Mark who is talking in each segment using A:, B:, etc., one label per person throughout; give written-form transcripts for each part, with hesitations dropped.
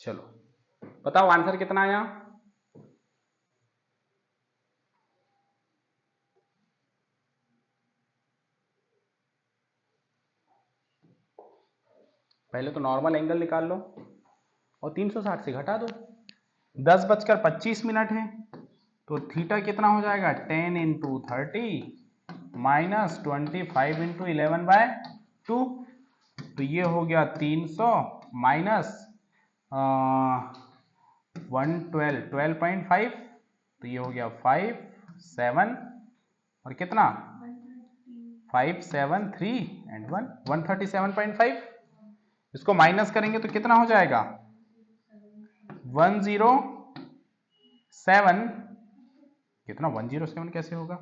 A: चलो बताओ आंसर कितना आया। पहले तो नॉर्मल एंगल निकाल लो और 360 से घटा दो। 10:25 है तो थीटा कितना हो जाएगा 10 इंटू 30 माइनस 25 इंटू 11/2। तो ये हो गया 300 माइनस 112 12.5 तो ये हो गया 5 7 और कितना 5 7 3 एंड 1 137.5। इसको माइनस करेंगे तो कितना हो जाएगा 107। कितना 107 कैसे होगा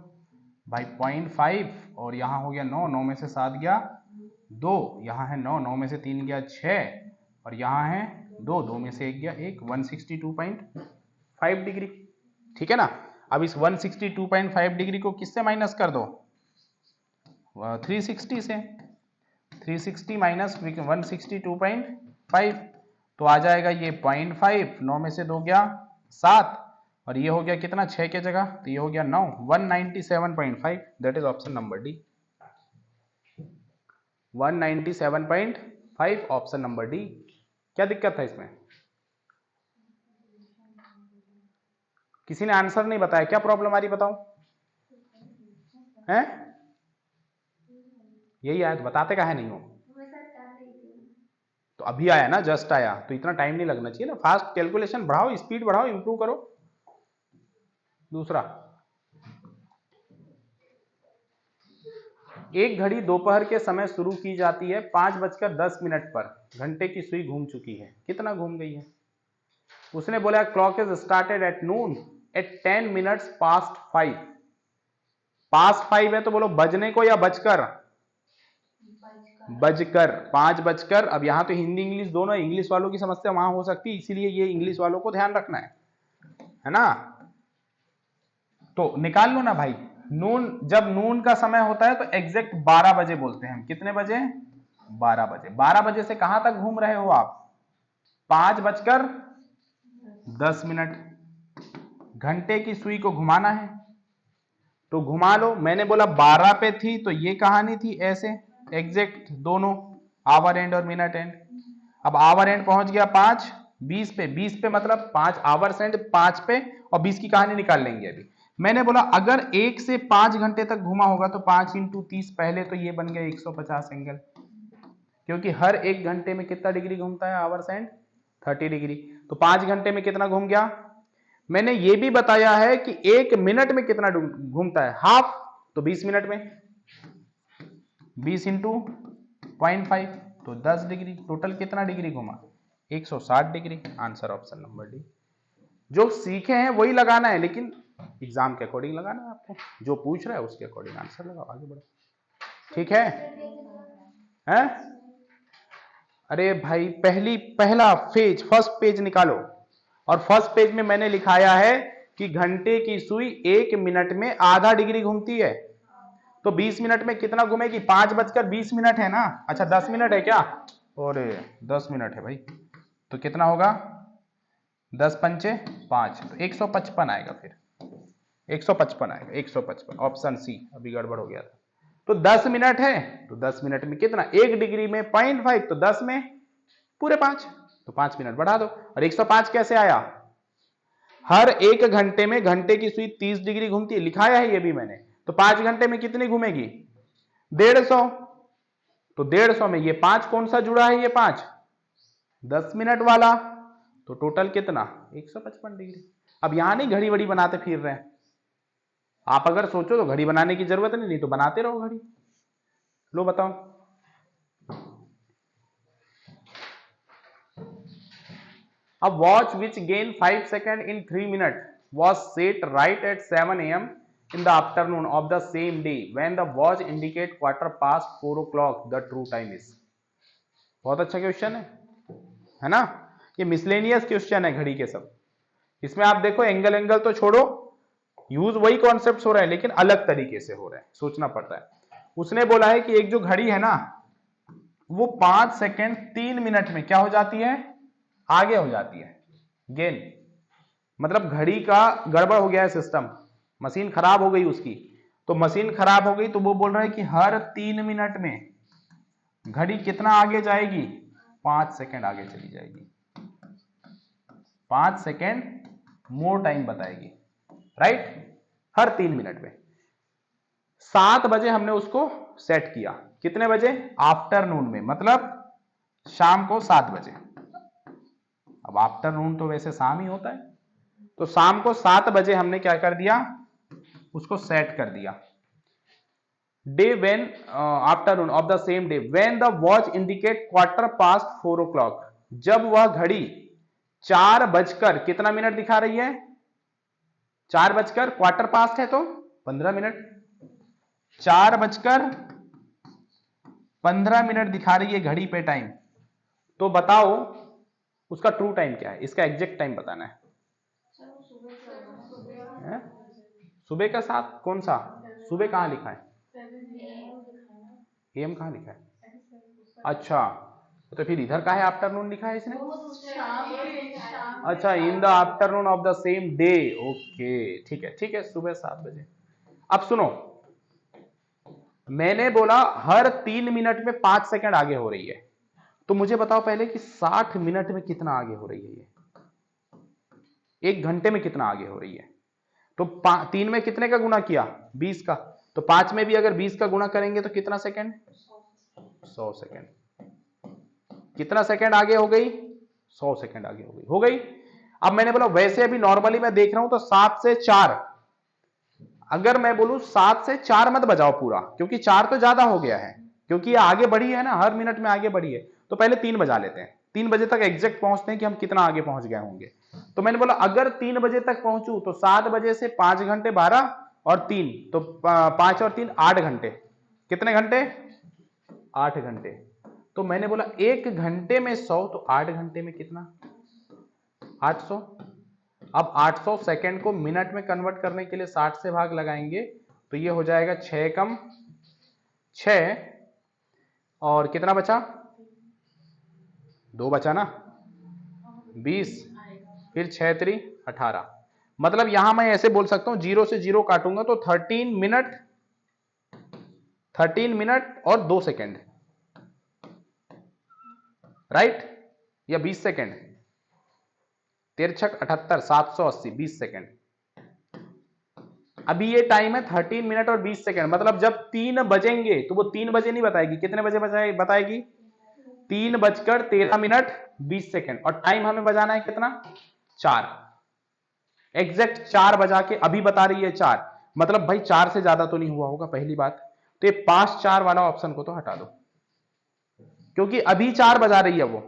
A: भाई 0.5 और यहाँ हो गया 9 9 में से 7 गया 2, यहाँ है 9 9 में से 3 गया 6 और यहाँ है 2 2 में से 1 गया 1 162.5 डिग्री। ठीक है ना। अब इस 162.5 डिग्री को किससे माइनस कर दो 360 से। 360 माइनस 162.5 तो आ जाएगा ये 0.5 9 में से 2 गया 7 और ये हो गया कितना 6 के जगह तो ये हो गया 9 197.5। That is option number D 197.5 option number D. क्या दिक्कत था इसमें किसी ने आंसर नहीं बताया क्या प्रॉब्लम आ रही बताओ हैं यही आया तो बताते काहे नहीं हो। तो अभी आया ना जस्ट आया तो इतना टाइम नहीं लगना चाहिए ना। फास्ट कैलकुलेशन बढ़ाओ स्पीड बढ़ाओ इंप्रूव करो। दूसरा एक घड़ी दोपहर के समय शुरू की जाती है 5:10 पर घंटे की सुई घूम चुकी है कितना घूम गई है। उसने बोला clock is started at noon at 10 minutes past 5। Past 5 है तो बोलो बजने को या बजकर बजकर 5 बजकर। अब यहां तो हिंदी इंग्लिश दोनों इंग्लिश वालों की समस्या वहां हो सकती है इसीलिए ये इंग्लिश वालों को ध्यान रखना है ना। तो निकाल लो ना भाई नून जब नून का समय होता है तो एग्जैक्ट 12 बजे बोलते हैं हम। कितने बजे 12 बजे। 12 बजे से कहां तक घूम रहे हो आप 5:10। घंटे की सुई को घुमाना है तो घुमा लो। मैंने बोला 12 पे थी तो ये कहानी थी ऐसे एग्जैक्ट दोनों आवर एंड और मिनट एंड। अब आवर एंड पहुंच गया 5:20 पे 20 पे मतलब 5 आवर्स एंड 5 पे और 20 की कहानी निकाल लेंगे अभी। मैंने बोला अगर 1 से 5 घंटे तक घुमा होगा तो 5 इंटू 30 पहले तो ये बन गया 150 एंगल क्योंकि हर 1 घंटे में कितना डिग्री घूमता है आवर्स एंड 30 डिग्री। तो 5 घंटे में कितना घूम गया। मैंने ये भी बताया है कि 1 मिनट में कितना घूमता है हाफ तो 20 मिनट में 20 इंटू 0.5 तो 10 डिग्री। टोटल कितना डिग्री घुमा 160 degree. Answer option number D. जो सीखे हैं वही लगाना है लेकिन एग्जाम के अकॉर्डिंग लगाना है आपको। जो पूछ रहा है उसके अकॉर्डिंग आंसर लगाओ आगे बढ़ो। ठीक है हैं? अरे भाई पहला पेज फर्स्ट पेज निकालो और फर्स्ट पेज में मैंने लिखाया है कि घंटे की सुई 1 मिनट में आधा डिग्री घूमती है तो 20 मिनट में कितना घूमेगी 5:20 है ना। अच्छा 10 मिनट है क्या और 10 मिनट है भाई तो कितना होगा 10 पंचे 5 तो 155 आएगा। फिर 155 आएगा 155 ऑप्शन सी। अभी गड़बड़ हो गया था। तो 10 मिनट है तो 10 मिनट में कितना 1 डिग्री में 0.5 तो 10 में पूरे 5 तो 5 मिनट बढ़ा दो। और 105 कैसे आया हर 1 घंटे में घंटे की सुई 30 डिग्री घूमती है लिखाया है ये भी मैंने। तो 5 घंटे में कितनी घूमेगी 150 तो 150 में ये 5 कौन सा जुड़ा है ये 5 10 मिनट वाला तो टोटल कितना 155 डिग्री। अब यहां नहीं घड़ी वड़ी बनाते फिर रहे हैं। आप अगर सोचो तो घड़ी बनाने की जरूरत नहीं तो बनाते रहो घड़ी। लो बताओ A watch which gained 5 seconds in 3 minutes was set right at 7 a.m. in the afternoon of the same day when the watch indicate quarter past 4 o'clock the true time is। बहुत अच्छा क्वेश्चन है ना। ये miscellaneous question है घड़ी के सब। इसमें आप देखो एंगल तो छोड़ो यूज वही कॉन्सेप्ट हो रहा है लेकिन अलग तरीके से हो रहा है सोचना पड़ता है। उसने बोला है कि एक जो घड़ी है ना वो 5 सेकंड 3 मिनट में क्या हो जाती है आगे हो जाती है। गेन मतलब घड़ी का गड़बड़ हो गया है सिस्टम, मशीन खराब हो गई उसकी, तो मशीन खराब हो गई तो वो बोल रहा है कि हर 3 मिनट में घड़ी कितना आगे जाएगी, 5 सेकंड आगे चली जाएगी, 5 सेकंड मोर टाइम बताएगी, राइट, हर 3 मिनट में। 7 बजे हमने उसको सेट किया, कितने बजे, आफ्टरनून में, मतलब शाम को 7 बजे। अब आफ्टरनून तो वैसे शाम ही होता है, तो शाम को 7 बजे हमने क्या कर दिया, उसको सेट कर दिया। Day when afternoon of the same day when the watch indicate 4:15, जब वह घड़ी 4 बजकर कितना मिनट दिखा रही है, 4 बजकर क्वार्टर पास्ट है तो 15 मिनट, 4 बजकर 15 मिनट दिखा रही है घड़ी पे टाइम, तो बताओ उसका ट्रू टाइम क्या है, इसका एग्जैक्ट टाइम बताना है। सुबह का 7 कौन सा, सुबह कहां लिखा है, एम कहां लिखा है, अच्छा तो फिर इधर का है आफ्टरनून लिखा है इसने, अच्छा in the afternoon of the same day, okay ठीक है ठीक है, सुबह 7 बजे। अब सुनो, मैंने बोला हर 3 मिनट में 5 सेकंड आगे हो रही है, तो मुझे बताओ पहले कि 60 मिनट में कितना आगे हो रही है ये, 1 घंटे में कितना आगे हो रही है, तो 3 में कितने का गुना किया, 20 का, तो 5 में भी अगर 20 का गुना करेंगे तो कितना सेकंड, 100 सेकंड, कितना सेकंड आगे हो गई, 100 सेकंड आगे हो गई। अब मैंने बोला वैसे अभी नॉर्मली मैं देख रहा हूं तो 7 से 4, अगर मैं बोलूं 7 से 4 मत बजाओ पूरा, क्योंकि 4 तो ज्यादा हो गया है, क्योंकि ये आगे बढ़ी है ना, हर मिनट में आगे बढ़ी है, तो पहले 3 बजा लेते हैं, 3 बजे तक एग्जैक्ट पहुंचते हैं कि हम कितना आगे पहुंच गए होंगे। तो मैंने बोला अगर 3 बजे तक पहुंचू तो 7 बजे से 5 घंटे 12 और 3, तो 5 और 3 8 घंटे, कितने घंटे, 8 घंटे। तो मैंने बोला 1 घंटे में 100, तो 8 घंटे में कितना, 800। अब 800 सेकंड को मिनट में कन्वर्ट करने के लिए 60 से भाग लगाएंगे, तो ये हो जाएगा 6 कम 6, और कितना बचा, 2 बचा ना, 20, फिर 6 3 18, मतलब यहां मैं ऐसे बोल सकता हूं 0 से 0 काटूंगा तो 13 मिनट और 2 सेकंड, राइट, या 20 सेकंड, 13 छक 78, 780, 20 सेकंड। अभी ये टाइम है 13 मिनट और 20 सेकंड, मतलब जब 3 बजेंगे तो वो 3 बजे नहीं बताएगी, कितने बजे बताएगी, 3:13 20 सेकंड, और टाइम हमें बजाना है कितना, 4, एग्जैक्ट 4 बजा के अभी बता रही है 4, मतलब भाई 4 से ज्यादा तो नहीं हुआ होगा पहली बात, तो ये 5-4 वाला ऑप्शन को तो हटा दो, क्योंकि अभी 4 बजा रही है वो,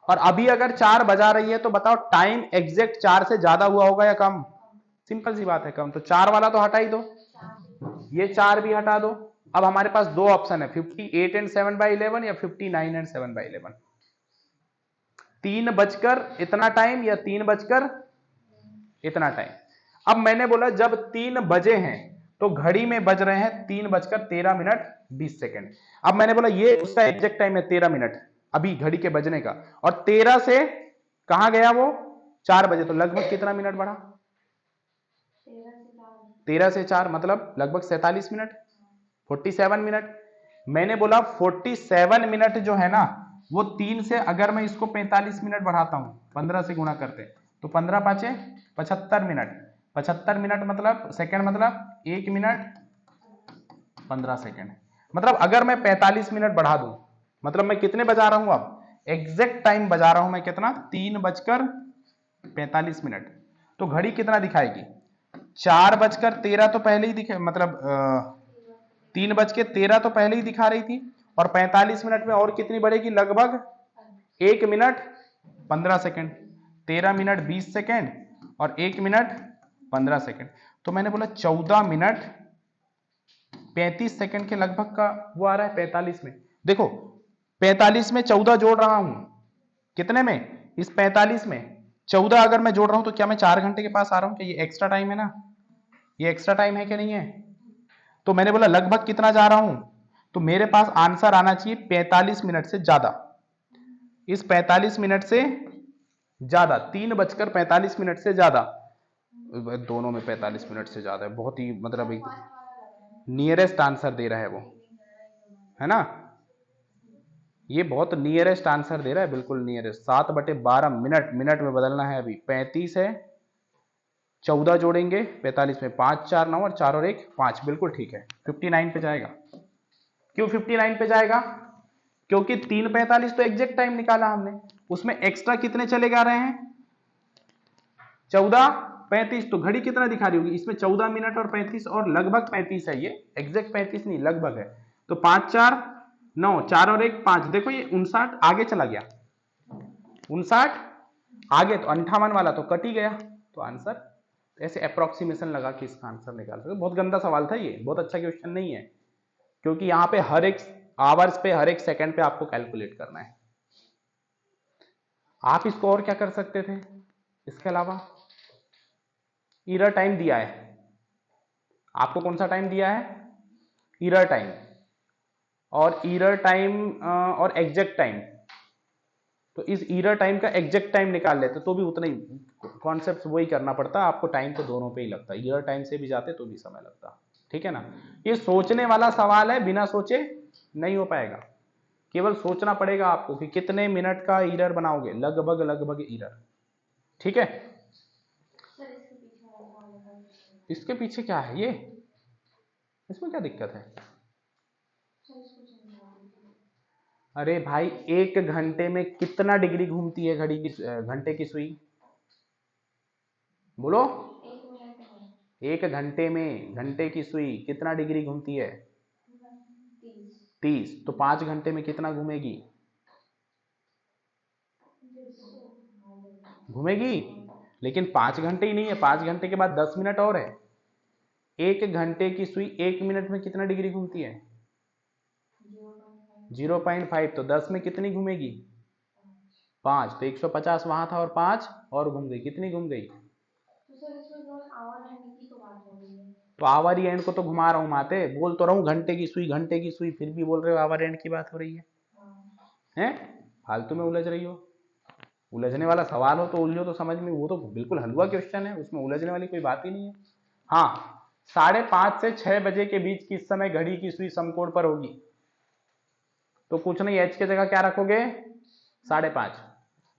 A: और अभी अगर 4 बजा रही है तो बताओ टाइम एग्जैक्ट 4 से ज्यादा हुआ होगा या कम, सिंपल सी बात है कम, तो 4 वाला तो हटा ही दो, ये 4 भी हटा दो। अब हमारे पास 2 ऑप्शन है, 58 and 7/11 या 59 and 7/11, 3 बजकर इतना टाइम या 3 बजकर इतना टाइम। अब मैंने बोला जब 3 बजे हैं तो घड़ी में बज रहे हैं 3:13 20 सेकंड। अब मैंने बोला ये उसका एग्जैक्ट टाइम है 13 मिनट अभी घड़ी के बजने का, और 13 से कहां गया वो 4 बजे, तो लगभग कितना मिनट बढ़ा, 13 से 4 मतलब लगभग 47 मिनट, 47 मिनट। मैंने बोला 47 मिनट जो है ना वो 3 से अगर मैं इसको 45 मिनट बढ़ाता हूं, 15 से गुणा करते तो 15 पांचे 75 मिनट, 75 मिनट मतलब सेकंड, मतलब 1 मिनट 15 सेकंड, मतलब अगर मैं 45 मिनट बढ़ा दूं मतलब मैं कितने बजा रहा हूं, अब एग्जैक्ट टाइम बजा रहा हूं मैं कितना, 3:45 मिनट, तो घड़ी कितना दिखाएगी, 4:13 तो पहले ही दिखे, मतलब 3:13 तो पहले ही दिखा रही थी, और 45 मिनट में और कितनी बढ़ेगी, लगभग 1 मिनट 15 सेकंड, 13 मिनट 20 सेकंड और 1 मिनट 15 सेकंड, तो मैंने बोला 14 मिनट 35 सेकंड के लगभग का वो आ रहा है 45 में। देखो 45 में 14 जोड़ रहा हूं, कितने में, इस 45 में 14 अगर मैं जोड़ रहा हूं तो क्या मैं 4 घंटे के पास आ रहा हूं, क्या ये एक्स्ट्रा टाइम है ना, ये एक्स्ट्रा टाइम है कि नहीं है, तो मैंने बोला लगभग कितना जा रहा हूं, तो मेरे पास आंसर आना चाहिए 45 मिनट से ज्यादा, इस 45 मिनट से ज्यादा, 3:45 से ज्यादा, दोनों में 45 मिनट से ज्यादा है, बहुत ही मतलब एक नियरेस्ट आंसर दे रहा है वो, है ना, ये बहुत नियरेस्ट आंसर दे रहा है, बिल्कुल नियरेस्ट। 7/12 मिनट, मिनट में बदलना है अभी, 35 है, 14 जोड़ेंगे 45 में, 5 4 9 और 4 और 1 5, बिल्कुल ठीक है, 59 पे जाएगा। क्यों 59 पे जाएगा? क्योंकि 3:45 तो एग्जैक्ट टाइम निकाला हमने, उसमें एक्स्ट्रा कितने चले जा रहे हैं, 14 35, तो घड़ी कितना दिखा रही होगी इसमें, 14 मिनट और 35 और लगभग 35 है, ये एग्जैक्ट 35 नहीं लगभग है, तो 5 4 9, 4 और 1 5, देखो ये 59 आगे चला गया, 59 आगे, तो 58 वाला तो कट ही गया, तो आंसर ऐसे अप्रोक्सीमेशन लगा कि इसका आंसर निकाल सकते। बहुत गंदा सवाल था ये, बहुत अच्छा क्वेश्चन नहीं है, क्योंकि यहां पे हर एक आवर्स पे, हर एक सेकंड पे आपको कैलकुलेट करना है। आप इसको और क्या कर सकते थे इसके अलावा, ईरर टाइम दिया है आपको, कौन सा टाइम दिया है, ईरर टाइम, और ईरर टाइम और एग्जैक्ट टाइम, तो इस ईरर टाइम का एग्जैक्ट टाइम निकाल लेते तो भी उतना ही कॉन्सेप्ट वही करना पड़ता, आपको टाइम तो दोनों पे ही लगता, ईरर टाइम से भी जाते तो भी समय लगता, ठीक है ना। ये सोचने वाला सवाल है, बिना सोचे नहीं हो पाएगा, केवल सोचना पड़ेगा आपको कि कितने मिनट का ईरर बनाओगे, लगभग लगभग ईरर, ठीक है। इसके पीछे क्या है, ये इसमें क्या दिक्कत है, अरे भाई 1 घंटे में कितना डिग्री घूमती है घड़ी की, घंटे की सुई, बोलो, 1 घंटे में घंटे की सुई कितना डिग्री घूमती है, 30, तो 5 घंटे में कितना घूमेगी, घूमेगी, लेकिन 5 घंटे ही नहीं है, 5 घंटे के बाद 10 मिनट और है, 1 घंटे की सुई 1 मिनट में कितना डिग्री घूमती है, 0.5, तो 10 में कितनी घूमेगी, 5, तो 150 वहां था और 5 और घूम गई, कितनी घूम गई, तो आवर एंड को तो घुमा रहा हूं माते, बोल तो रहा हूं घंटे की सुई, घंटे की सुई, फिर भी बोल रहे हो आवर एंड की बात हो रही है, हैं, फालतू में उलझ रही हो, उलझने वाला सवाल हो तो उलझो तो समझ में, वो तो बिल्कुल हलवा क्वेश्चन है, उसमें उलझने वाली कोई बात ही नहीं है। हाँ, 5:30 से 6 बजे के बीच किस समय घड़ी की सुई समकोण पर होगी, तो कुछ नहीं, एच की जगह क्या रखोगे, 5:30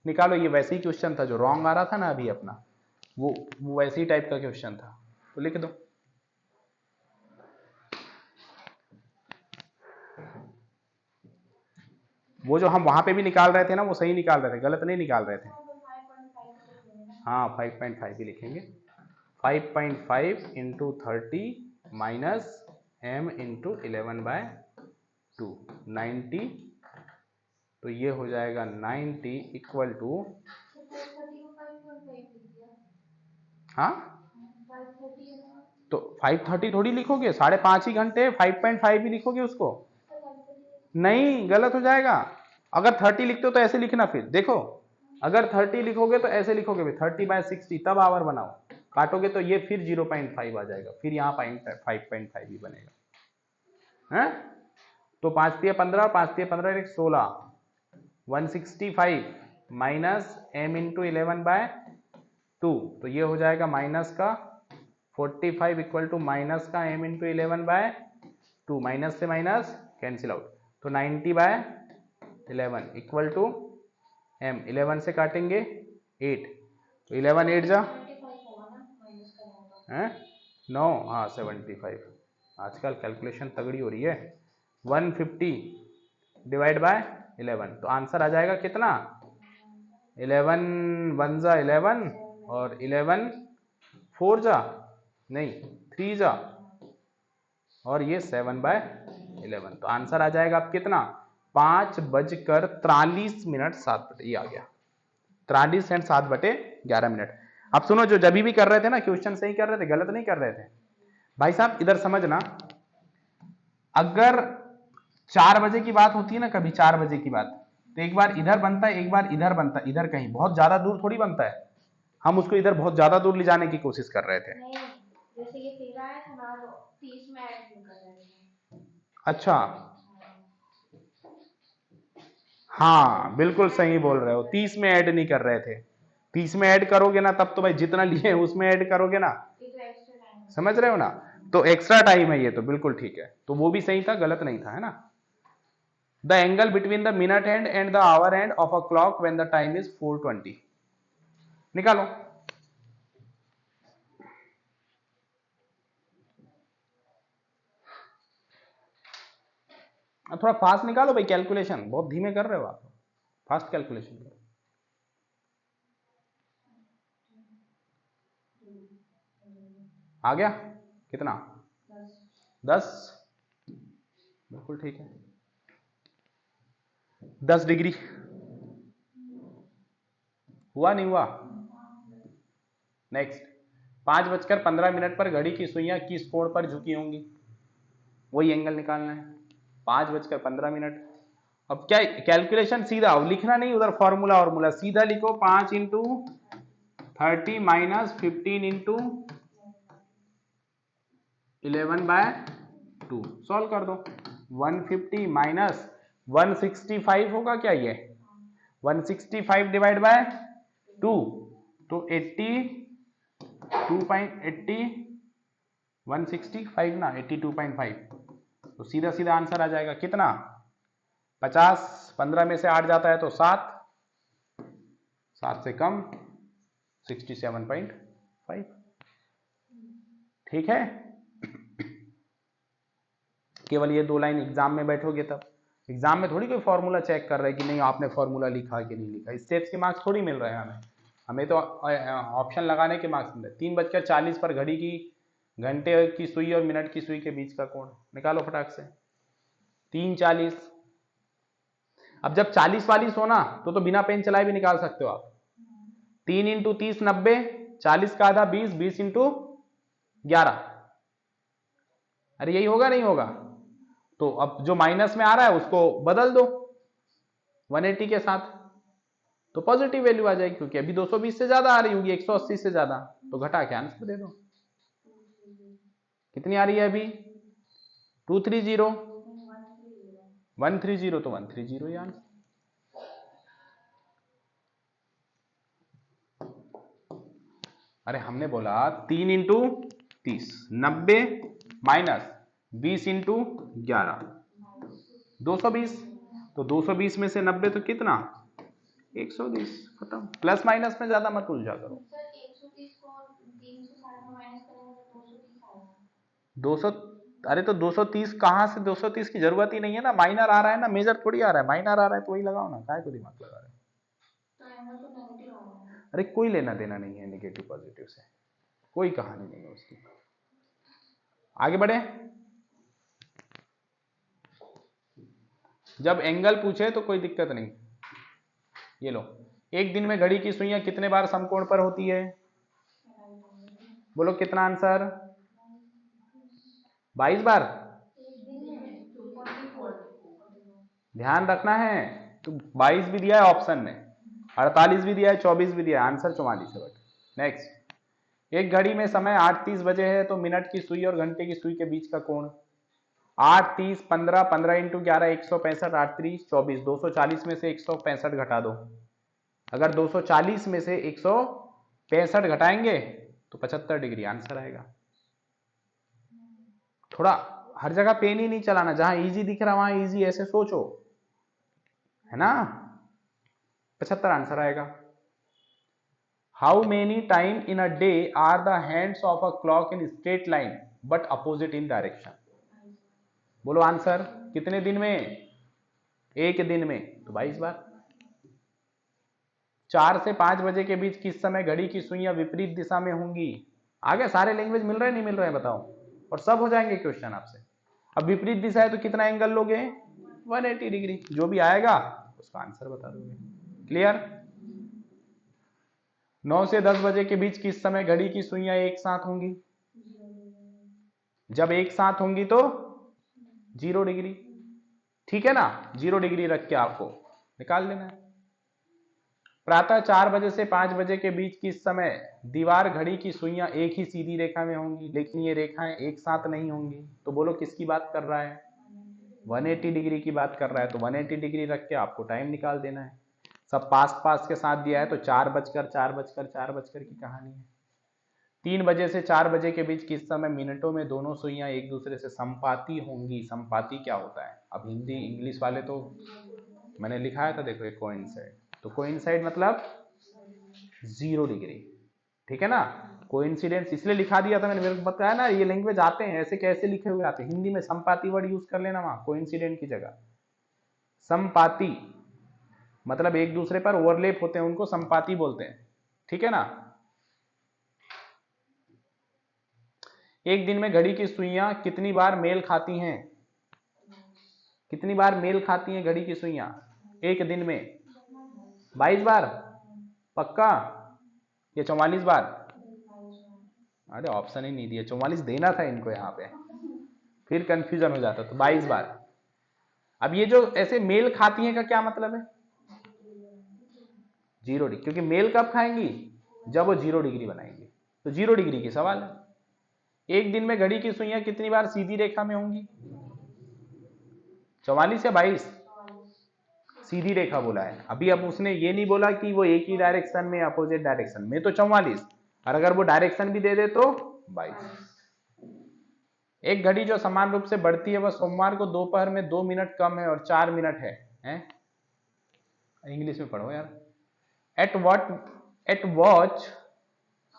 A: निकालो, ये वैसे ही क्वेश्चन था जो रॉन्ग आ रहा था ना अभी अपना, वो वैसे ही टाइप का क्वेश्चन था, तो लिख दो। वो जो हम वहां पे भी निकाल रहे थे ना, वो सही निकाल रहे थे, गलत नहीं निकाल रहे थे। हाँ 5.5 ही लिखेंगे, 5.5 इंटू 30 माइनस m इंटू 11/2, 90, तो ये हो जाएगा 90 इक्वल टू, हाँ तो 5:30 थोड़ी लिखोगे, 5.5 ही घंटे, 5.5 ही लिखोगे उसको, नहीं गलत हो जाएगा, अगर 30 लिखते हो तो ऐसे लिखना, फिर देखो अगर 30 लिखोगे तो ऐसे लिखोगे, 30/60 तब आवर बनाओ, काटोगे तो ये फिर 0.5 आ जाएगा, फिर यहाँ 5.5 ही बनेगा, है, तो 5×3 = 15, 5×3 = 16, 165 माइनस m इंटू 11/2, तो ये हो जाएगा माइनस का 45 इक्वल टू माइनस का m इंटू 11/2, माइनस से माइनस कैंसिल आउट, तो 90/11 इक्वल टू m, 11 से काटेंगे 8, तो 11 8 जा 9, हाँ 75, आजकल कैलकुलेशन तगड़ी हो रही है, 150 डिवाइड बाय 11, तो आंसर आ जाएगा कितना, 11 1 जा 11 और 11 4 जा नहीं 3 जा और ये 7/11, तो आंसर आ जाएगा अब कितना, 5:43 ये आ गया, 43 एंड 7/11। अब सुनो, जो जब भी कर रहे थे ना क्वेश्चन सही कर रहे थे, गलत नहीं कर रहे थे भाई साहब, इधर समझना, अगर 4 बजे की बात होती है ना, कभी 4 बजे की बात, तो एक बार इधर बनता है, एक बार इधर बनता है, इधर कहीं बहुत ज्यादा दूर थोड़ी बनता है, हम उसको इधर बहुत ज्यादा दूर ले जाने की कोशिश कर रहे थे, जैसे ये 13 है तो 30 में ऐड कर रहे थे, अच्छा, हाँ बिल्कुल सही बोल रहे हो, 30 में ऐड नहीं कर रहे थे, 30 में ऐड करोगे ना तब तो भाई जितना लिए उसमें ऐड करोगे ना, समझ रहे हो ना, तो एक्स्ट्रा टाइम है ये, तो बिल्कुल ठीक है, तो वो भी सही था, गलत नहीं था, है ना। The angle between the minute hand and the hour hand of a clock when the time is 4:20, निकालो। थोड़ा फास्ट निकालो भाई, कैलकुलेशन बहुत धीमे कर रहे हो आप, फास्ट कैलकुलेशन करो। आ गया कितना? 10, बिल्कुल ठीक है। 10 डिग्री हुआ नहीं हुआ? नेक्स्ट, 5:15 पर घड़ी की सुइयां किस कोण पर झुकी होंगी, वही एंगल निकालना है। 5:15। अब क्या कैलकुलेशन सीधा, लिखना नहीं उधर फॉर्मूला और सीधा लिखो, 5 इंटू 30 माइनस 15 इंटू 11/2, सॉल्व कर दो। 150 माइनस 165 होगा क्या ये, 165 डिवाइड बाय 2, तो 82.80, 165 ना 82.5, तो सीधा सीधा आंसर आ जाएगा कितना, 50, 15 में से 8 जाता है तो 7, 7 से कम 67.5, ठीक है। केवल ये 2 लाइन एग्जाम में बैठोगे तब, एग्जाम में थोड़ी कोई फॉर्मूला चेक कर रहा है कि नहीं आपने फॉर्मूला लिखा कि नहीं लिखा, स्टेप्स के मार्क्स थोड़ी मिल रहे हैं हमें तो ऑप्शन लगाने के मार्क्स मिल रहे। 3:40 पर घड़ी की घंटे की सुई और मिनट की सुई के बीच का कोण निकालो फटाक से, 3:40। अब जब 40-40 हो ना तो बिना पेन चलाए भी निकाल सकते हो आप। 3 इंटू 30 90, 40 का आधा 20, 20 इंटू 11, अरे यही होगा नहीं होगा, तो अब जो माइनस में आ रहा है उसको बदल दो 180 के साथ, तो पॉजिटिव वैल्यू आ जाएगी, क्योंकि अभी 220 से ज्यादा आ रही होगी, 180 से ज्यादा, तो घटा के आंसर दे दो। कितनी आ रही है अभी, 230, 130, तो 130 ही आंसर। अरे हमने बोला 3 इंटू 30 90 माइनस 20 इंटू 11 220, तो 220 में से 90 तो कितना, 120, खत्म। प्लस माइनस में ज्यादा मत उलझा करो। 200, अरे तो 230 कहाँ से, 230 की जरूरत ही नहीं है ना, माइनर आ रहा है ना, मेजर थोड़ी आ रहा है, माइनर आ रहा है तो वही लगाओ ना, काय को दिमाग लगा रहे हो। अरे कोई लेना देना नहीं है नेगेटिव पॉजिटिव से, कोई कहानी नहीं है उसकी। आगे बढ़े, जब एंगल पूछे तो कोई दिक्कत नहीं। ये लो, एक दिन में घड़ी की सुइयां कितने बार समकोण पर होती है, बोलो कितना आंसर, 22 बार। ध्यान रखना है, तो 22 भी दिया है ऑप्शन में, 48 भी दिया है, 24 भी दिया है, आंसर 44 है बट। नेक्स्ट, एक घड़ी में समय 8:30 बजे है तो मिनट की सुई और घंटे की सुई के बीच का कोण, 8:30 15, 15 इंटू 11 165, 8:30 24, 240 में से 165 घटा दो। अगर 240 में से 165 घटाएंगे तो 75 डिग्री आंसर आएगा। थोड़ा हर जगह पेन ही नहीं चलाना, जहां इजी दिख रहा वहां इजी ऐसे सोचो, है ना, 75 आंसर आएगा। How many time in a day are the hands of a clock in straight line but opposite in direction, बोलो आंसर, कितने दिन में, एक दिन में, तो 22 बार। 4 से 5 बजे के बीच किस समय घड़ी की सुइयां विपरीत दिशा में होंगी, आगे सारे लैंग्वेज मिल रहे हैं नहीं मिल रहे हैं बताओ, और सब हो जाएंगे क्वेश्चन आपसे। अब विपरीत दिशा है तो कितना एंगल लोगे, 180 डिग्री, जो भी आएगा उसका आंसर बता दोगे। क्लियर। 9 से 10 बजे के बीच किस समय घड़ी की सुइयां एक साथ होंगी, जब एक साथ होंगी तो 0 डिग्री, ठीक है ना, 0 डिग्री रख के आपको निकाल लेना है। प्रातः 4 बजे से 5 बजे के बीच किस समय दीवार घड़ी की सुइयां एक ही सीधी रेखा में होंगी, लेकिन ये रेखाएं एक साथ नहीं होंगी, तो बोलो किसकी बात कर रहा है, 180 डिग्री की बात कर रहा है, तो 180 डिग्री रख के आपको टाइम निकाल देना है। सब पास पास के साथ दिया है, तो 4 बजकर की कहानी है। 3 बजे से 4 बजे के बीच किस समय मिनटों में दोनों सुइयां एक दूसरे से संपाती होंगी। संपाती क्या होता है? अब हिंदी इंग्लिश वाले तो मैंने लिखाया था, देखो एक कोइंसाइड, तो कोइंसाइड मतलब 0 डिग्री, ठीक है ना। कोइंसिडेंस इसलिए लिखा दिया था मैंने, मेरे को बताया ना ये लैंग्वेज आते हैं ऐसे, कैसे लिखे हुए आते हैं। हिंदी में संपाती वर्ड यूज कर लेना वहां कोइंसिडेंट की जगह। संपाती मतलब एक दूसरे पर ओवरलेप होते हैं, उनको संपाती बोलते हैं, ठीक है ना। एक दिन में घड़ी की सुइयां कितनी बार मेल खाती हैं? कितनी बार मेल खाती हैं घड़ी की सुइयां एक दिन में? 22 बार पक्का, या 44 बार? अरे ऑप्शन ही नहीं दिया, 44 देना था इनको यहाँ पे, फिर कंफ्यूजन हो जाता। तो 22 बार। अब ये जो ऐसे मेल खाती हैं का क्या मतलब है? 0 डिग्री, क्योंकि मेल कब खाएंगी? जब वो 0 डिग्री बनाएंगी, तो 0 डिग्री की सवाल है। एक दिन में घड़ी की सुइयां कितनी बार सीधी रेखा में होंगी? 44 या 22? सीधी रेखा बोला है अभी। अब उसने ये नहीं बोला कि वो एक ही डायरेक्शन में, अपोजिट डायरेक्शन में, तो 44, और अगर वो डायरेक्शन भी दे दे तो 22। एक घड़ी जो समान रूप से बढ़ती है वह सोमवार को दोपहर में 2 मिनट कम है और 4 मिनट है, इंग्लिश में पढ़ो यार। At watch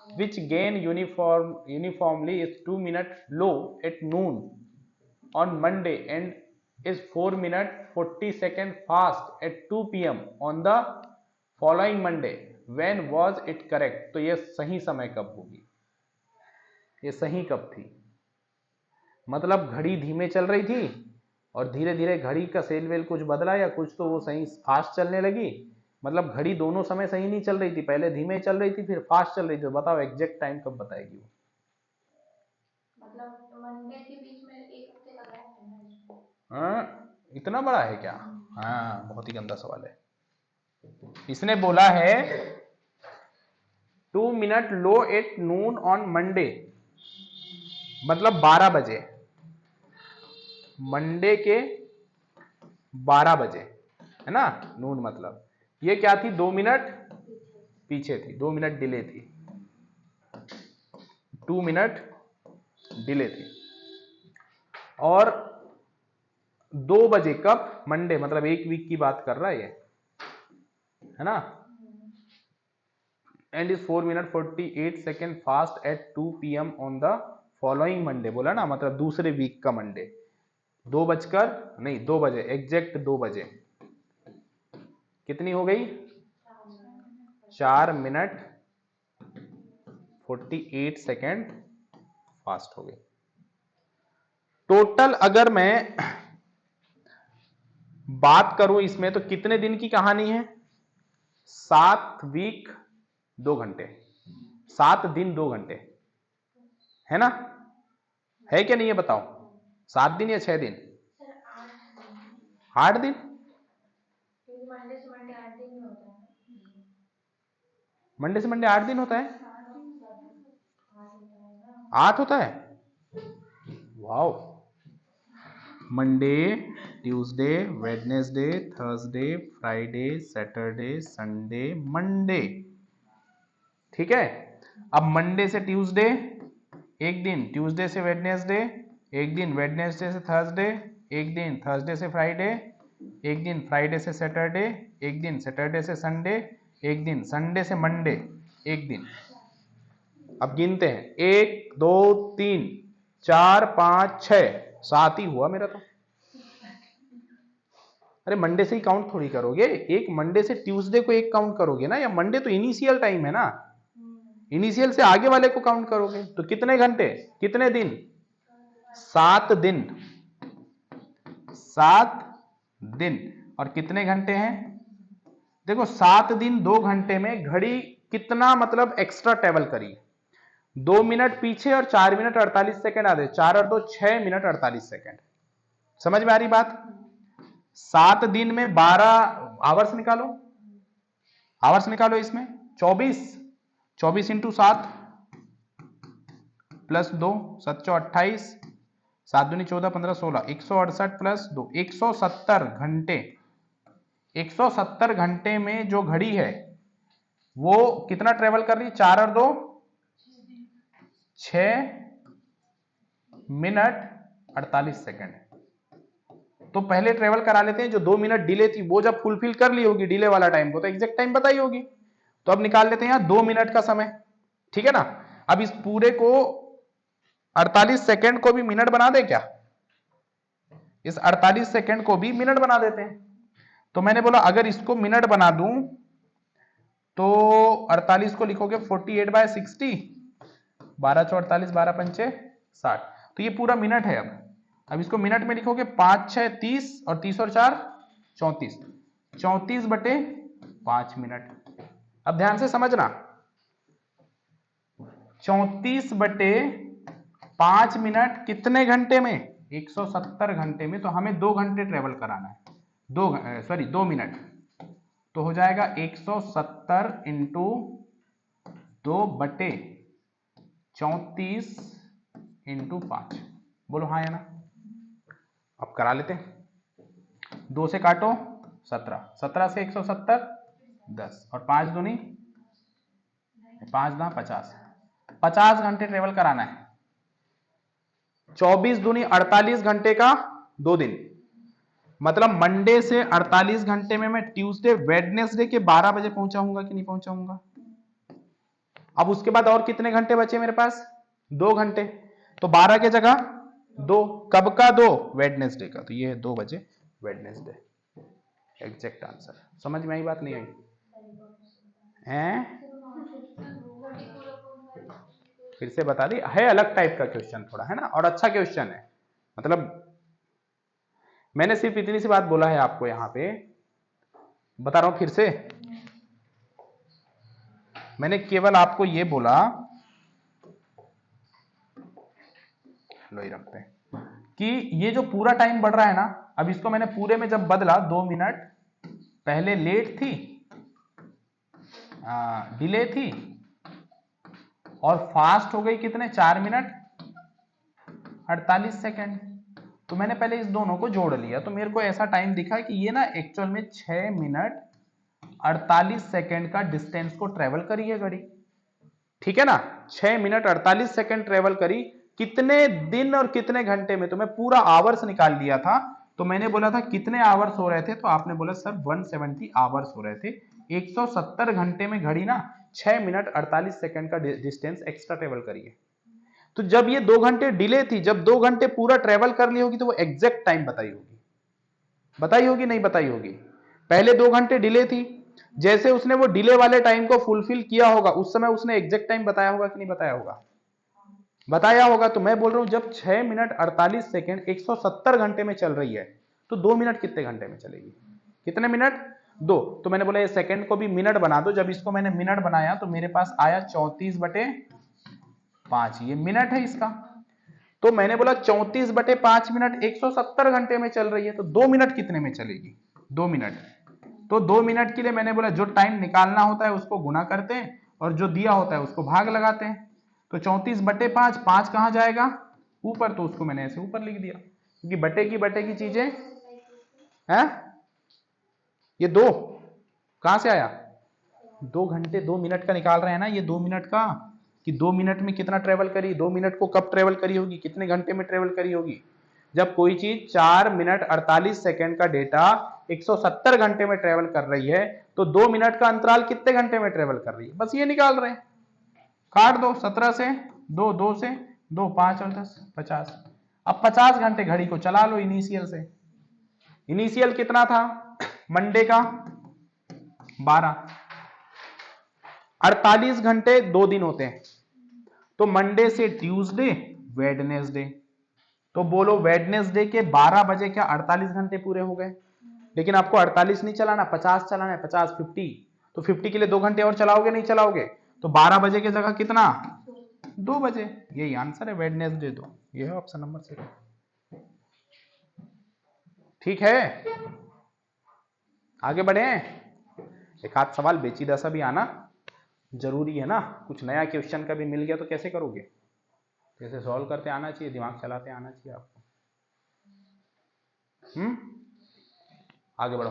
A: which gain uniformly is 2 minutes low at noon on Monday and is 4 minutes 40 seconds fast at 2 p.m. on the following Monday. When was it correct? तो ये सही समय कब होगी? ये सही कब थी? मतलब घड़ी धीमे चल रही थी और धीरे धीरे घड़ी का सेल वेल कुछ बदला या कुछ, तो वो सही फास्ट चलने लगी। मतलब घड़ी दोनों समय सही नहीं चल रही थी, पहले धीमे चल रही थी फिर फास्ट चल रही थी। बताओ एग्जैक्ट टाइम कब बताएगी वो?
B: मतलब मंडे के बीच में एक हफ्ते का गैप है ना?
A: हाँ, इतना बड़ा है क्या? हाँ, बहुत ही गंदा सवाल है। इसने बोला है 2 minute low at noon on Monday, मतलब 12 बजे, मंडे के 12 बजे, है ना। नून मतलब ये क्या थी? 2 मिनट पीछे थी, 2 मिनट डिले थी, 2 मिनट डिले थी। और 2 बजे कब? मंडे, मतलब एक वीक की बात कर रहा है ये, है ना। And is 4 minute 48 second fast at 2 PM on the following Monday, बोला ना, मतलब दूसरे वीक का मंडे। 2 बजे एग्जैक्ट 2 बजे कितनी हो गई? 4 मिनट 48 सेकेंड फास्ट हो गई। टोटल अगर मैं बात करूं इसमें तो कितने दिन की कहानी है? 7 वीक 2 घंटे, 7 दिन 2 घंटे, है ना। है क्या नहीं है बताओ? 7 दिन या 6 दिन? 8 दिन।
B: मंडे से मंडे 8 दिन में होता है।
A: मंडे से मंडे 8 दिन होता है? 8 होता है? Wow. Monday, Tuesday, Wednesday, Thursday, Friday, Saturday, Sunday, Monday, ठीक है। अब मंडे से ट्यूसडे एक दिन, ट्यूसडे से वेडनेसडे एक दिन, वेडनेसडे से थर्सडे एक दिन, थर्सडे से फ्राइडे एक दिन, फ्राइडे से सैटरडे एक दिन, सैटरडे से संडे एक दिन, संडे से मंडे एक दिन। अब गिनते हैं, 1 2 3 4 5 6 7 ही हुआ मेरा तो। अरे मंडे से ही काउंट थोड़ी करोगे, एक मंडे से ट्यूसडे को एक काउंट करोगे ना, या मंडे तो इनिशियल टाइम है ना, इनिशियल से आगे वाले को काउंट करोगे। तो कितने घंटे, कितने दिन? 7 दिन, 7 दिन। और कितने घंटे हैं? देखो 7 दिन 2 घंटे में घड़ी कितना मतलब एक्स्ट्रा ट्रेवल करी, 2 मिनट पीछे और 4 मिनट 48 सेकेंड आधे, 4 और 2 6 मिनट 48 सेकेंड। समझ में आ रही बात? 7 दिन में 12 आवर्स निकालो, आवर्स निकालो इसमें 24 इंटू 7 प्लस 2 7 28 7 दूनी 14 15 16 168 प्लस 2 170 घंटे, 170 घंटे में जो घड़ी है वो कितना ट्रेवल कर रही है? 4 और 2 6 मिनट 48 सेकंड। तो पहले ट्रेवल करा लेते हैं, जो 2 मिनट डिले थी वो जब फुलफिल कर ली होगी डिले वाला टाइम को तो एग्जैक्ट टाइम बताई होगी। तो अब निकाल लेते हैं यहां 2 मिनट का समय, ठीक है ना। अब इस पूरे को 48 सेकंड को भी मिनट बना दे क्या? इस 48 सेकंड को भी मिनट बना देते हैं। तो मैंने बोला अगर इसको मिनट बना दूं तो 48 को लिखोगे 48/60, 12 × 48, 12 × 5 = 60। तो ये पूरा मिनट है। अब इसको मिनट में लिखोगे 5 × 6 = 30 और 30 और 4 = 34, 34/5 मिनट। अब ध्यान से समझना, 34/5 मिनट कितने घंटे में? 170 घंटे में। तो हमें 2 घंटे ट्रेवल कराना है, 2 मिनट। तो हो जाएगा 170 × 2/34 × 5। बोलो हाँ या ना। अब करा लेते हैं। 2 से काटो 17, 17 से 170 10 और 5 दूनी 5 × 50, 50 घंटे ट्रेवल कराना है। 24 दूनी 48 घंटे का 2 दिन, मतलब मंडे से 48 घंटे में मैं ट्यूसडे वेडनेसडे के 12 बजे पहुंचाऊंगा कि नहीं पहुंचाऊंगा। अब उसके बाद और कितने घंटे बचे मेरे पास? 2 घंटे। तो 12 के जगह 2, कब का? 2 वेडनेसडे का। तो ये है 2 बजे वेडनेसडे। Exact answer. समझ में आई बात? नहीं आई हैं? फिर से बता दी है, अलग टाइप का क्वेश्चन थोड़ा है ना, और अच्छा क्वेश्चन है। मतलब मैंने सिर्फ इतनी सी बात बोला है आपको, यहां पे बता रहा हूं फिर से। मैंने केवल आपको ये बोला, लो ही रखते हैं, कि ये जो पूरा टाइम बढ़ रहा है ना, अब इसको मैंने पूरे में जब बदला, 2 मिनट पहले लेट थी, डिले थी, और फास्ट हो गई कितने? 4 मिनट 48 सेकेंड। तो मैंने पहले इस दोनों को जोड़ लिया, तो मेरे को ऐसा टाइम दिखा कि ये ना एक्चुअल में 6 मिनट 48 सेकेंड का डिस्टेंस को ट्रेवल करी है घड़ी, ठीक है ना। 6 मिनट 48 सेकेंड ट्रेवल करी, कितने दिन और कितने घंटे में? तो मैं पूरा आवर्स निकाल लिया था। तो मैंने बोला था कितने आवर्स हो रहे थे, तो आपने बोला सर 170 आवर्स हो रहे थे। 170 घंटे में घड़ी ना 6 मिनट 48 सेकेंड का डिस्टेंस एक्स्ट्रा ट्रेवल करी है। तो जब ये 2 घंटे डिले थी, जब 2 घंटे पूरा ट्रेवल कर ली होगी, तो वो एग्जैक्ट टाइम बताई होगी। बताई होगी नहीं बताई होगी? पहले 2 घंटे डिले थी, जैसे उसने वो डिले वाले टाइम को फुलफिल किया होगा, उस समय उसने एग्जैक्ट टाइम बताया होगा कि नहीं बताया होगा? बताया होगा। तो मैं बोल रहा हूं जब 6 मिनट 48 सेकेंड 170 घंटे में चल रही है, तो 2 मिनट कितने घंटे में चलेगी? कितने मिनट? 2। तो मैंने बोला ये सेकेंड को भी मिनट बना दो। जब इसको मैंने मिनट बनाया तो मेरे पास आया 34/5, ये मिनट है इसका। तो मैंने बोला 34/5 मिनट 170 घंटे में चल रही है, तो 2 मिनट कितने में चलेगी? 2 मिनट। तो 2 मिनट के लिए मैंने बोला जो टाइम निकालना होता है उसको गुना करते हैं, और जो दिया होता है उसको भाग लगाते हैं। तो 34/5, 5 कहां जाएगा? ऊपर, तो उसको मैंने ऐसे ऊपर लिख दिया, क्योंकि बटे की चीजें है। ये 2 कहां से आया? 2 घंटे 2 मिनट का निकाल रहे हैं ना, ये 2 मिनट का, कि 2 मिनट में कितना ट्रेवल करी, 2 मिनट को कब ट्रेवल करी होगी, कितने घंटे में ट्रेवल करी होगी। जब कोई चीज 4 मिनट 48 सेकेंड का डेटा 170 घंटे में ट्रेवल कर रही है, तो 2 मिनट का अंतराल कितने घंटे में ट्रेवल कर रही है, बस ये निकाल रहे हैं। काट दो, 17 से 2, 2 से 2, 5 और 10 50। अब 50 घंटे घड़ी को चला लो इनिशियल से। इनिशियल कितना था मंडे का? 12। 48 घंटे 2 दिन होते हैं, तो मंडे से ट्यूसडे वेडनेसडे। तो बोलो वेडनेसडे के 12 बजे क्या 48 घंटे पूरे हो गए? लेकिन आपको 48 नहीं चलाना, 50 चलाना है, 50 50। तो 50 के लिए 2 घंटे और चलाओगे नहीं चलाओगे? तो 12 बजे की जगह कितना? 2 बजे। यही आंसर है वेडनेसडे 2। ये है ऑप्शन नंबर 6। ठीक है, आगे बढ़े। एक आध सवाल बेचीदा सा भी आना जरूरी है ना, कुछ नया क्वेश्चन का भी मिल गया तो कैसे करोगे? कैसे सॉल्व करते आना चाहिए, दिमाग चलाते आना चाहिए आपको। आगे बढ़ो।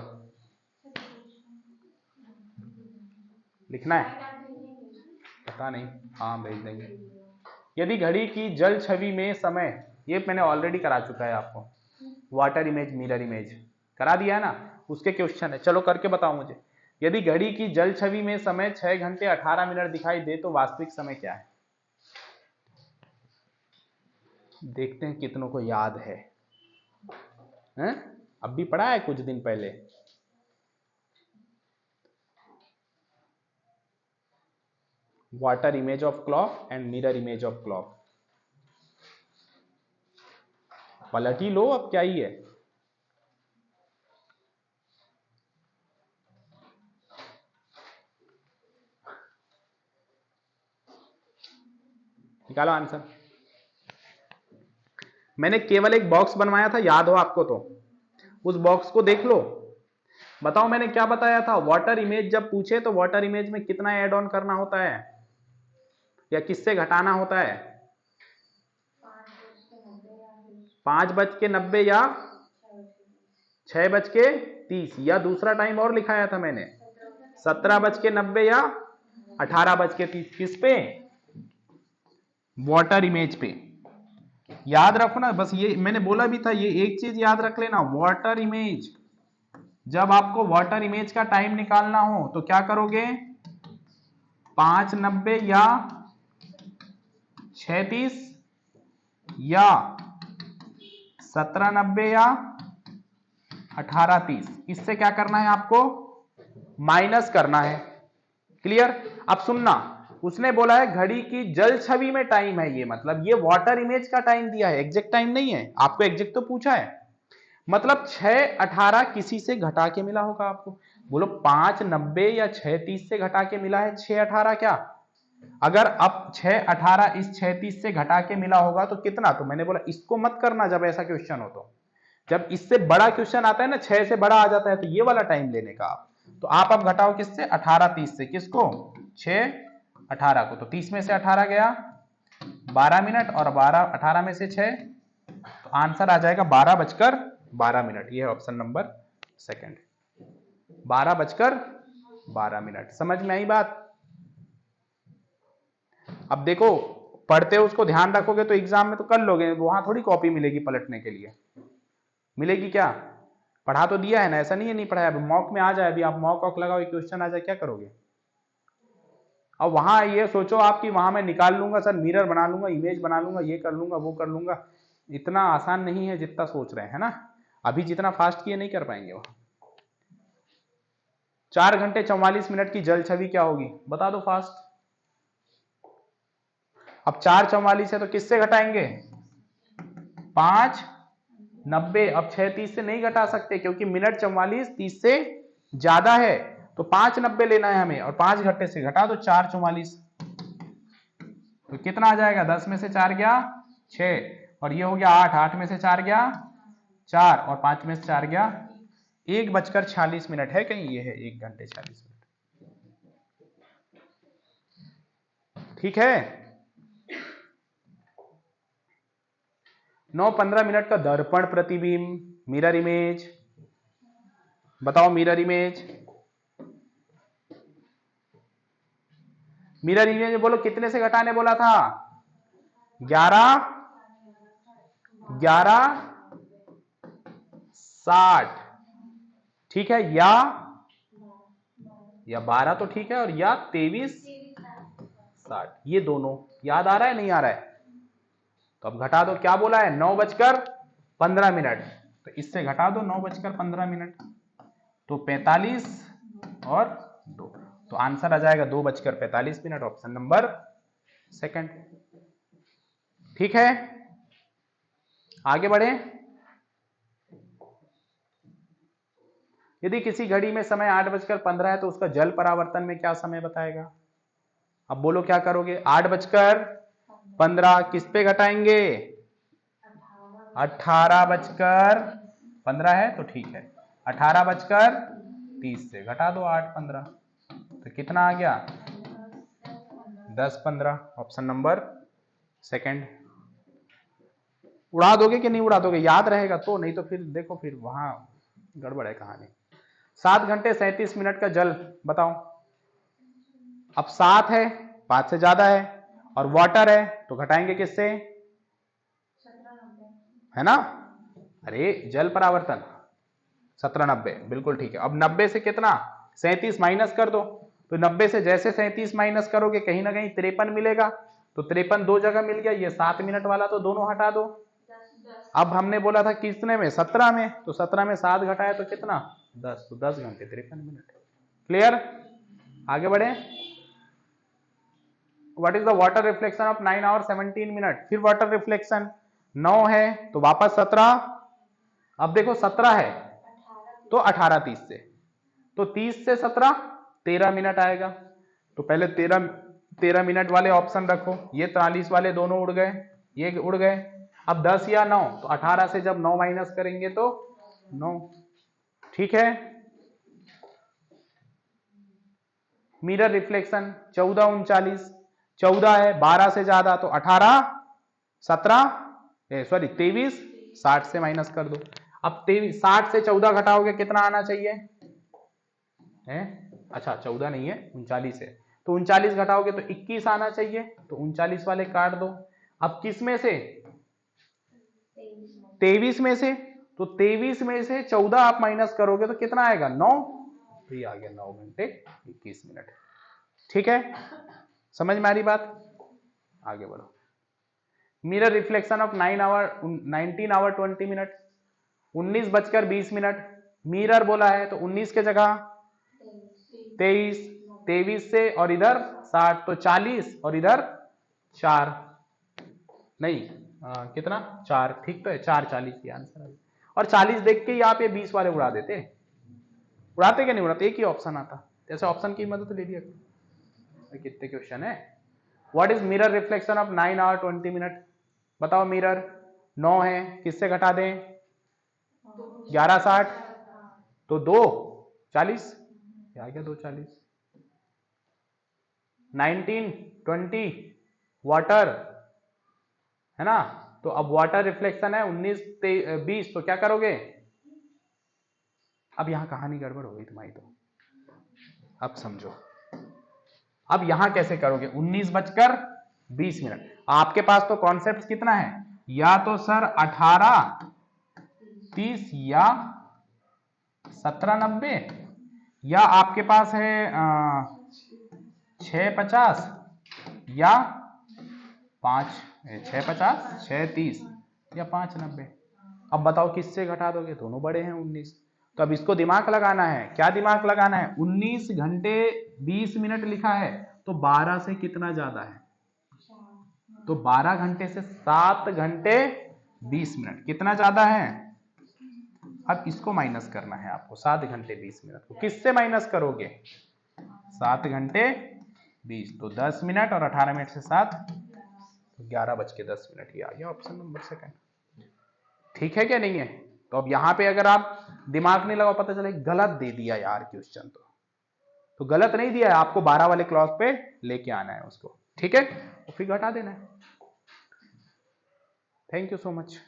A: लिखना है, पता नहीं, हाँ भेज देंगे। यदि घड़ी की जल छवि में समय, ये मैंने ऑलरेडी करा चुका है आपको, वाटर इमेज मिरर इमेज करा दिया है ना, उसके क्वेश्चन है, चलो करके बताओ मुझे। यदि घड़ी की जल छवि में समय 6 घंटे 18 मिनट दिखाई दे तो वास्तविक समय क्या है? देखते हैं कितनों को याद है, हैं? अब भी पढ़ा है कुछ दिन पहले। Water image of clock and mirror image of clock, पलट ही लो, अब क्या ही है। निकालो आंसर। मैंने केवल एक बॉक्स बनवाया था, याद हो आपको तो उस बॉक्स को देख लो। बताओ मैंने क्या बताया था, वाटर इमेज जब पूछे तो वाटर इमेज में कितना ऐड ऑन करना होता है या किससे घटाना होता है? 5:90 या 6:30, या दूसरा टाइम और लिखाया था मैंने 17:90 या 18:30। किस पे? वाटर इमेज पे। याद रखो ना, बस ये मैंने बोला भी था, ये एक चीज याद रख लेना, वाटर इमेज, जब आपको वाटर इमेज का टाइम निकालना हो तो क्या करोगे? 5:90 या 6:30 या 17:90 या 18:30, इससे क्या करना है आपको? माइनस करना है। क्लियर? अब सुनना, उसने बोला है घड़ी की जल छवि में टाइम है, ये मतलब ये वाटर इमेज का टाइम दिया है, एग्जैक्ट टाइम नहीं है। आपको एग्जैक्ट तो पूछा है, मतलब 6:18 किसी से घटा के मिला होगा आपको। बोलो 5:90 या 6:30 से घटा के मिला है 6:18 क्या? अगर अब 6:18 इस 6:30 से घटा के मिला होगा तो कितना? तो मैंने बोला इसको मत करना जब ऐसा क्वेश्चन हो तो, जब इससे बड़ा क्वेश्चन आता है ना, 6 से बड़ा आ जाता है, तो ये वाला टाइम लेने का आप। तो आप अब घटाओ किससे? 18:30 से। किसको? 6:18 को। तो 30 में से 18 गया 12 मिनट, और 18 में से 6, तो आंसर आ जाएगा 12:12। ये है ऑप्शन नंबर सेकंड, 12:12। समझ में आई बात? अब देखो, पढ़ते हो उसको ध्यान रखोगे तो एग्जाम में तो कर लोगे, वहां थोड़ी कॉपी मिलेगी पलटने के लिए, मिलेगी क्या? पढ़ा तो दिया है ना, ऐसा नहीं है नहीं पढ़ाया। अब मॉक में आ जाए, अभी आप मॉक वॉक लगाओ, क्वेश्चन आ जाए, क्या करोगे? अब वहां ये सोचो आप कि वहां मैं निकाल लूंगा सर, मिरर बना लूंगा, इमेज बना लूंगा, ये कर लूंगा, वो कर लूंगा, इतना आसान नहीं है जितना सोच रहे हैं ना। अभी जितना फास्ट किए नहीं कर पाएंगे वहां। 4 घंटे 44 मिनट की जल छवि क्या होगी? बता दो फास्ट। अब 4:44 है तो किससे घटाएंगे? 5:90। अब 6:30 से नहीं घटा सकते क्योंकि मिनट 44 30 से ज्यादा है, तो 5:90 लेना है हमें, और 5 घंटे से घटा दो 4:44, तो कितना आ जाएगा? 10 में से 4 गया 6, और ये हो गया 8, 8 में से 4 गया 4, और 5 में से 4 गया 1:46 है कहीं, ये है 1 घंटे 40 मिनट। ठीक है। 9:15 का दर्पण प्रतिबिंब, मिरर इमेज। बताओ मिरर इमेज, मिरर इमेज बोलो कितने से घटाने बोला था? 11 60, ठीक है, या 12 तो ठीक है, और या 23 60, ये दोनों याद आ रहा है नहीं आ रहा है? तो अब घटा दो, क्या बोला है? 9:15, तो इससे घटा दो 9:15, तो 45 और 2, तो आंसर आ जाएगा 2:45, ऑप्शन नंबर सेकंड। ठीक है, आगे बढ़े। यदि किसी घड़ी में समय 8:15 है तो उसका जल परावर्तन में क्या समय बताएगा? अब बोलो क्या करोगे? 8:15 किस पे घटाएंगे? 18:15 है तो ठीक है, 18:30 से घटा दो 8:15, तो कितना आ गया? 10:15, ऑप्शन नंबर सेकंड। उड़ा दोगे कि नहीं उड़ा दोगे? याद रहेगा तो, नहीं तो फिर देखो फिर वहां गड़बड़ है कहानी। 7 घंटे 37 मिनट का जल बताओ। अब 7 है, 5 से ज्यादा है, और वाटर है तो घटाएंगे किससे,
B: 1790
A: है ना। अरे जल परावर्तन 1790, बिल्कुल ठीक है। अब 90 से कितना 37 माइनस कर दो, तो 90 से जैसे 37 माइनस करोगे कहीं ना कहीं 53 मिलेगा, तो 53 दो जगह मिल गया, ये 7 मिनट वाला तो दोनों हटा दो।
B: 10
A: अब हमने बोला था कितने में, 17 में, तो 17 में 7 घटाया तो कितना 10, तो 10 घंटे 53 मिनट। क्लियर, आगे बढ़े। What is the water reflection of 9 hour 17 minute. फिर वाटर रिफ्लेक्शन 9 है तो वापस 17, अब देखो 17 है
B: 18
A: तो 18 30 से, तो 30 से 17 13 मिनट आएगा, तो पहले 13 मिनट वाले ऑप्शन रखो, ये 43 वाले दोनों उड़ गए, ये उड़ गए। अब 10 या 9, तो 18 से जब 9 माइनस करेंगे तो 9, ठीक है। मिरर रिफ्लेक्शन 14 39, 14 है 12 से ज्यादा तो 18 17 सॉरी 23, 60 से माइनस कर दो। अब 23 60 से 14 घटाओगे कितना आना चाहिए है, अच्छा 14 नहीं है 39 है, तो 39 घटाओगे तो 21 आना चाहिए, तो 39 वाले काट दो। अब किस में से 23 में से, तो 23 में से 14 आप माइनस करोगे तो कितना आएगा 9, तो ये आ गया 9 घंटे 21 मिनट। ठीक है, समझ में आ रही बात, आगे बढ़ो। Mirror reflection of 19 hour 20 minute, 19 बजकर 20 मिनट, मिरर बोला है तो 19 के जगह 23, 23 से और इधर 60 तो 40 और इधर 4 नहीं कितना 4, ठीक तो है 4 40 की आंसर। और 40 देख के ही आप ये 20 वाले उड़ा देते, उड़ाते क्या नहीं उड़ाते, एक ही ऑप्शन आता, जैसे ऑप्शन की मदद ले लिया। कितने क्वेश्चन है। What is mirror reflection of 9 hour 20 minute, बताओ मिरर 9 है, किससे घटा दें 11 60, तो 2 40, आ गया 2 40। 19 20 वाटर है ना, तो अब वाटर रिफ्लेक्शन है 19 20, तो क्या करोगे, अब यहां कहानी गड़बड़ हो गई तुम्हारी, तो अब समझो, अब यहां कैसे करोगे 19 बजकर 20 मिनट, आपके पास तो कॉन्सेप्ट कितना है, या तो सर 18 30 या 17 90, या आपके पास है 6 50 या 5 6 50 6 30 या 5 90। अब बताओ किससे घटा दोगे, दोनों बड़े हैं 19, तो अब इसको दिमाग लगाना है, क्या दिमाग लगाना है, 19 घंटे 20 मिनट लिखा है तो 12 से कितना ज्यादा है, तो 12 घंटे से 7 घंटे 20 मिनट कितना ज्यादा है। अब इसको माइनस करना है आपको, 7 घंटे 20 मिनट को किससे माइनस करोगे, 7 घंटे 20, तो 10 मिनट और 18 मिनट से 7, तो 11 बज के 10 मिनट, ये आ गया ऑप्शन नंबर सेकंड। ठीक है क्या नहीं है, तो अब यहां पे अगर आप दिमाग नहीं लगाओ, पता चले गलत दे दिया यार क्वेश्चन, तो गलत नहीं दिया है, आपको 12 वाले क्लॉज पे लेके आना है उसको, ठीक है, तो फिर घटा देना है। Thank you so much.